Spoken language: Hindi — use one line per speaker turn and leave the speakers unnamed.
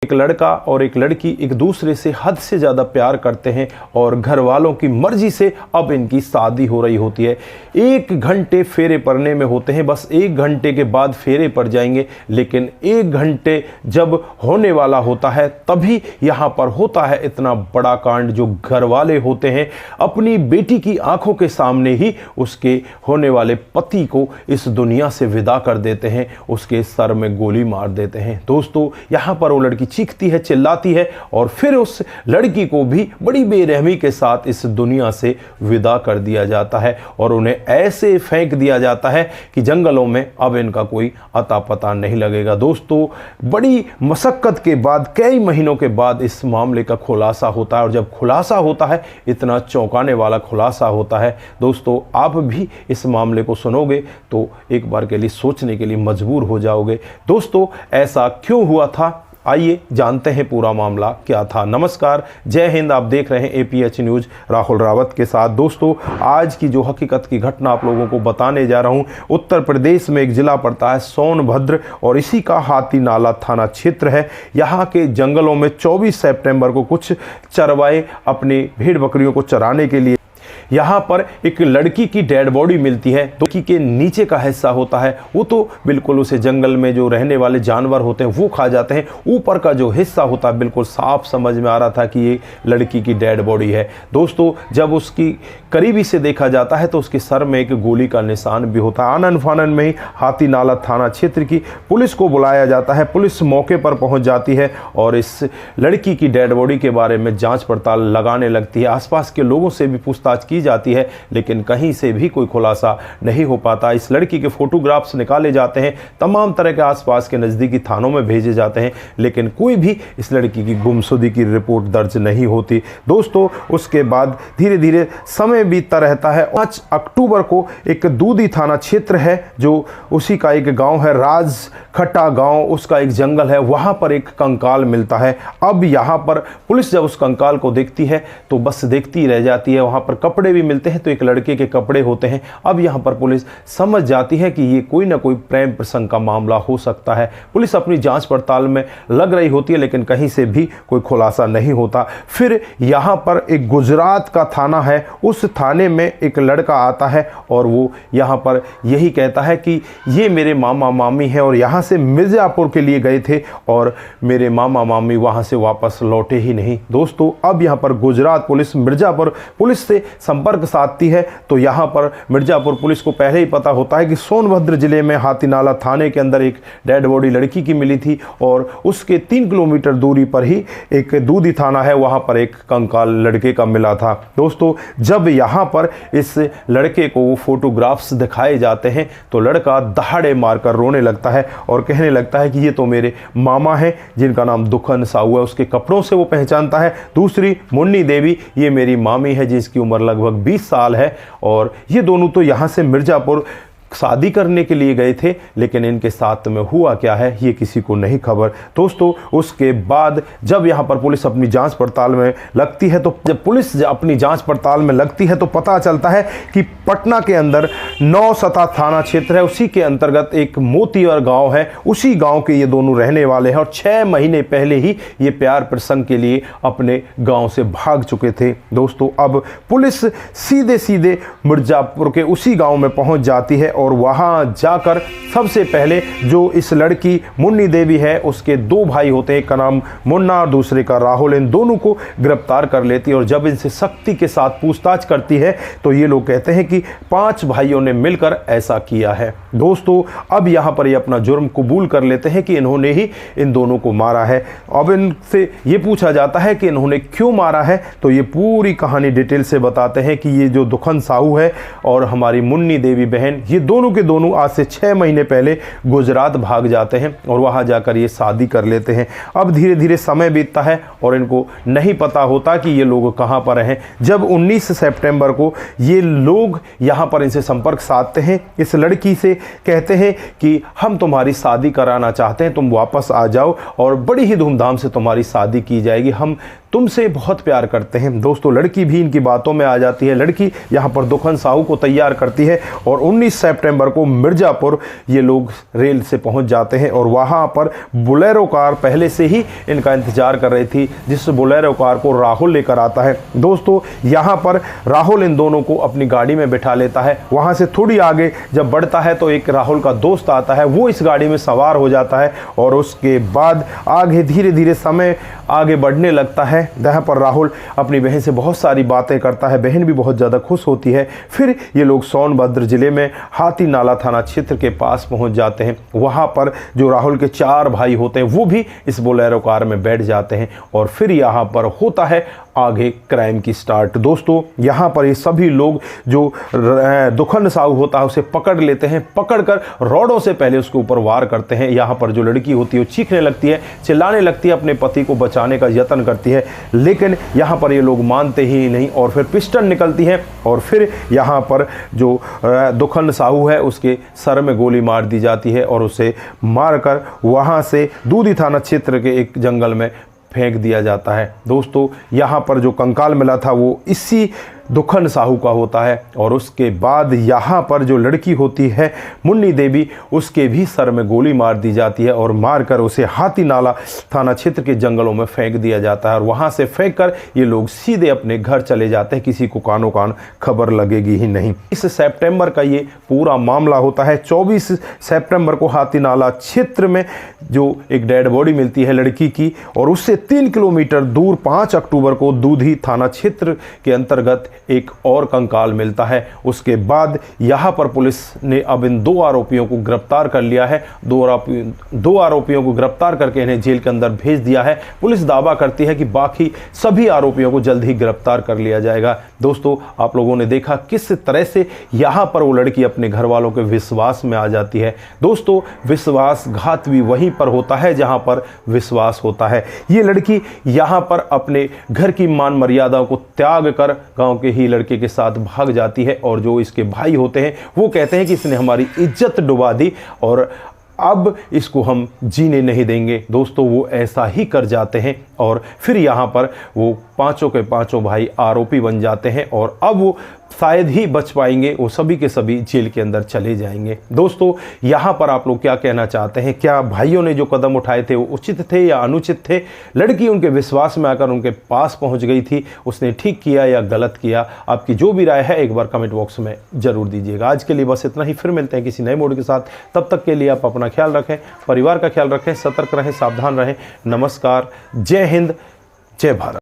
एक लड़का और एक लड़की एक दूसरे से हद से ज़्यादा प्यार करते हैं और घर वालों की मर्जी से अब इनकी शादी हो रही होती है। 1 घंटे फेरे पड़ने में होते हैं, बस 1 घंटे के बाद फेरे पड़ जाएंगे, लेकिन 1 घंटे जब होने वाला होता है तभी यहाँ पर होता है इतना बड़ा कांड। जो घर वाले होते हैं अपनी बेटी की आंखों के सामने ही उसके होने वाले पति को इस दुनिया से विदा कर देते हैं, उसके सर में गोली मार देते हैं। दोस्तों, यहाँ पर वो लड़की चीखती है, चिल्लाती है और फिर उस लड़की को भी बड़ी बेरहमी के साथ इस दुनिया से विदा कर दिया जाता है और उन्हें ऐसे फेंक दिया जाता है कि जंगलों में अब इनका कोई अता पता नहीं लगेगा। दोस्तों, बड़ी मशक्कत के बाद कई महीनों के बाद इस मामले का खुलासा होता है और जब खुलासा होता है इतना चौंकाने वाला खुलासा होता है, दोस्तों आप भी इस मामले को सुनोगे तो एक बार के लिए सोचने के लिए मजबूर हो जाओगे। दोस्तों, ऐसा क्यों हुआ था, आइए जानते हैं पूरा मामला क्या था। नमस्कार, जय हिंद। आप देख रहे हैं APH न्यूज़ राहुल रावत के साथ। दोस्तों, आज की जो हकीकत की घटना आप लोगों को बताने जा रहा हूं, उत्तर प्रदेश में एक जिला पड़ता है सोनभद्र और इसी का हाथी नाला थाना क्षेत्र है। यहाँ के जंगलों में 24 सितंबर को कुछ चरवाहे अपनी भेड़ बकरियों को चराने के लिए यहाँ पर एक लड़की की डेड बॉडी मिलती है। लड़की के नीचे का हिस्सा होता है वो तो बिल्कुल उसे जंगल में जो रहने वाले जानवर होते हैं वो खा जाते हैं, ऊपर का जो हिस्सा होता है बिल्कुल साफ समझ में आ रहा था कि ये लड़की की डेड बॉडी है। दोस्तों, जब उसकी करीबी से देखा जाता है तो उसके सर में एक गोली का निशान भी होता है। आनन फानन में ही हाथी नाला थाना क्षेत्र की पुलिस को बुलाया जाता है। पुलिस मौके पर पहुंच जाती है और इस लड़की की डेड बॉडी के बारे में जांच पड़ताल लगाने लगती है। आसपास के लोगों से भी पूछताछ की जाती है, लेकिन कहीं से भी कोई खुलासा नहीं हो पाता। इस लड़की के फोटोग्राफ्स निकाले जाते हैं, तमाम तरह के आसपास के नज़दीकी थानों में भेजे जाते हैं, लेकिन कोई भी इस लड़की की गुमशुदगी की रिपोर्ट दर्ज नहीं होती। दोस्तों, उसके बाद धीरे धीरे समय बीतता रहता है। 5 अक्टूबर को एक दूधी थाना क्षेत्र है जो उसी का एक गांव है, राजखट्टा गांव, उसका एक जंगल है, वहां पर एक कंकाल मिलता है। अब यहां पर पुलिस जब उस कंकाल को देखती है तो बस देखती रह जाती है। वहां पर कपड़े भी मिलते हैं तो एक लड़के के कपड़े होते हैं। अब यहां पर पुलिस समझ जाती है कि ये कोई ना कोई प्रेम प्रसंग का मामला हो सकता है। पुलिस अपनी जांच पड़ताल में लग रही होती है, लेकिन कहीं से भी कोई खुलासा नहीं होता। फिर यहां पर एक गुजरात का थाना है, उस थाने में एक लड़का आता है और वो यहां पर यही कहता है कि ये मेरे मामा मामी है और यहां से मिर्जापुर के लिए गए थे और मेरे मामा मामी वहां से वापस लौटे ही नहीं। दोस्तों, अब यहां पर गुजरात पुलिस मिर्जापुर पुलिस से संपर्क साधती है तो यहां पर मिर्जापुर पुलिस को पहले ही पता होता है कि सोनभद्र जिले में हाथी नाला थाने के अंदर एक डेड बॉडी लड़की की मिली थी और उसके 3 किलोमीटर दूरी पर ही एक दूधी थाना है, वहां पर एक कंकाल लड़के का मिला था। दोस्तों, जब यहां पर इस लड़के को वो फोटोग्राफ्स दिखाए जाते हैं तो लड़का दहाड़े मारकर रोने लगता है और कहने लगता है कि ये तो मेरे मामा हैं जिनका नाम दुखन साहू है। उसके कपड़ों से वो पहचानता है। दूसरी मुन्नी देवी, ये मेरी मामी है जिसकी उम्र लगभग 20 साल है और ये दोनों तो यहाँ से मिर्जापुर शादी करने के लिए गए थे, लेकिन इनके साथ में हुआ क्या है ये किसी को नहीं खबर। दोस्तों, उसके बाद जब यहाँ पर पुलिस अपनी जांच पड़ताल में लगती है तो जब पुलिस अपनी जांच पड़ताल में लगती है तो पता चलता है कि पटना के अंदर नौसता थाना क्षेत्र है, उसी के अंतर्गत एक मोतीवर गांव है, उसी गांव के ये दोनों रहने वाले हैं और 6 महीने पहले ही ये प्यार प्रसंग के लिए अपने गाँव से भाग चुके थे। दोस्तों, अब पुलिस सीधे सीधे मिर्जापुर के उसी गाँव में पहुँच जाती है और वहां जाकर सबसे पहले जो इस लड़की मुन्नी देवी है उसके 2 भाई होते हैं, एक का नाम मुन्ना और दूसरे का राहुल, इन दोनों को गिरफ्तार कर लेती है और जब इनसे सख्ती के साथ पूछताछ करती है तो ये लोग कहते हैं कि 5 भाइयों ने मिलकर ऐसा किया है। दोस्तों, अब यहां पर ये अपना जुर्म कबूल कर लेते हैं कि इन्होंने ही इन दोनों को मारा है। अब इनसे ये पूछा जाता है कि इन्होंने क्यों मारा है तो ये पूरी कहानी डिटेल से बताते हैं कि ये जो दुखन साहू है और हमारी मुन्नी देवी बहन, ये दोनों के दोनों आज से 6 महीने पहले गुजरात भाग जाते हैं और वहां जाकर ये शादी कर लेते हैं। अब धीरे धीरे समय बीतता है और इनको नहीं पता होता कि ये लोग कहां पर हैं। जब 19 सितंबर को ये लोग यहां पर इनसे संपर्क साधते हैं, इस लड़की से कहते हैं कि हम तुम्हारी शादी कराना चाहते हैं, तुम वापस आ जाओ और बड़ी ही धूमधाम से तुम्हारी शादी की जाएगी, हम तुमसे बहुत प्यार करते हैं। दोस्तों लड़की भी इनकी बातों में आ जाती है। लड़की यहाँ पर दुखन साहू को तैयार करती है और 19 सितंबर को मिर्ज़ापुर ये लोग रेल से पहुँच जाते हैं और वहाँ पर बोलेरो कार पहले से ही इनका इंतजार कर रही थी, जिस बोलेरो कार को राहुल लेकर आता है। दोस्तों यहाँ पर राहुल इन दोनों को अपनी गाड़ी में बैठा लेता है। वहाँ से थोड़ी आगे जब बढ़ता है तो एक राहुल का दोस्त आता है, वो इस गाड़ी में सवार हो जाता है और उसके बाद आगे धीरे धीरे समय आगे बढ़ने लगता है, जहाँ पर राहुल अपनी बहन से बहुत सारी बातें करता है। बहन भी बहुत ज़्यादा खुश होती है। फिर ये लोग सोनभद्र जिले में हाथी नाला थाना क्षेत्र के पास पहुँच जाते हैं। वहाँ पर जो राहुल के 4 भाई होते हैं वो भी इस बोलेरो कार में बैठ जाते हैं और फिर यहाँ पर होता है आगे क्राइम की स्टार्ट। दोस्तों यहाँ पर ये सभी लोग जो दुखन साहू होता है उसे पकड़ लेते हैं, पकड़कर रॉडों से पहले उसके ऊपर वार करते हैं। यहाँ पर जो लड़की होती है वो चीखने लगती है, चिल्लाने लगती है, अपने पति को बचाने का यत्न करती है, लेकिन यहाँ पर ये लोग मानते ही नहीं और फिर पिस्टन निकलती है और फिर यहाँ पर जो दुखन साहू है उसके सर में गोली मार दी जाती है और उसे मारकर वहाँ से दूधी थाना क्षेत्र के एक जंगल में फेंक दिया जाता है। दोस्तों यहाँ पर जो कंकाल मिला था वो इसी दुखन साहू का होता है और उसके बाद यहाँ पर जो लड़की होती है मुन्नी देवी, उसके भी सर में गोली मार दी जाती है और मारकर उसे हाथी नाला थाना क्षेत्र के जंगलों में फेंक दिया जाता है और वहाँ से फेंक कर ये लोग सीधे अपने घर चले जाते हैं। किसी को कानो कान खबर लगेगी ही नहीं। इस सितंबर का ये पूरा मामला होता है। 24 सितंबर को हाथी नाला क्षेत्र में जो एक डेड बॉडी मिलती है लड़की की और उससे 3 किलोमीटर दूर 5 अक्टूबर को दूधी थाना क्षेत्र के अंतर्गत एक और कंकाल मिलता है। उसके बाद यहाँ पर पुलिस ने अब इन 2 आरोपियों को गिरफ्तार कर लिया है। 2 आरोपियों को गिरफ्तार करके इन्हें जेल के अंदर भेज दिया है। पुलिस दावा करती है कि बाकी सभी आरोपियों को जल्द ही गिरफ्तार कर लिया जाएगा। दोस्तों आप लोगों ने देखा किस तरह से यहाँ पर वो लड़की अपने घर वालों के विश्वास में आ जाती है। दोस्तों विश्वासघात भी वहीं पर होता है जहाँ पर विश्वास होता है। ये लड़की यहाँ पर अपने घर की मान मर्यादाओं को त्याग कर गाँव के ही लड़के के साथ भाग जाती है और जो इसके भाई होते हैं वो कहते हैं कि इसने हमारी इज्जत डुबा दी और अब इसको हम जीने नहीं देंगे। दोस्तों वो ऐसा ही कर जाते हैं और फिर यहाँ पर वो पांचों के पांचों भाई आरोपी बन जाते हैं और अब वो शायद ही बच पाएंगे, वो सभी के सभी जेल के अंदर चले जाएंगे। दोस्तों यहाँ पर आप लोग क्या कहना चाहते हैं? क्या भाइयों ने जो कदम उठाए थे वो उचित थे या अनुचित थे? लड़की उनके विश्वास में आकर उनके पास पहुँच गई थी, उसने ठीक किया या गलत किया? आपकी जो भी राय है एक बार कमेंट बॉक्स में ज़रूर दीजिएगा। आज के लिए बस इतना ही, फिर मिलते हैं किसी नए मोड के साथ। तब तक के लिए आप अपना ख्याल रखें, परिवार का ख्याल रखें, सतर्क रहें, सावधान रहें। नमस्कार, जय हिंद, जय भारत।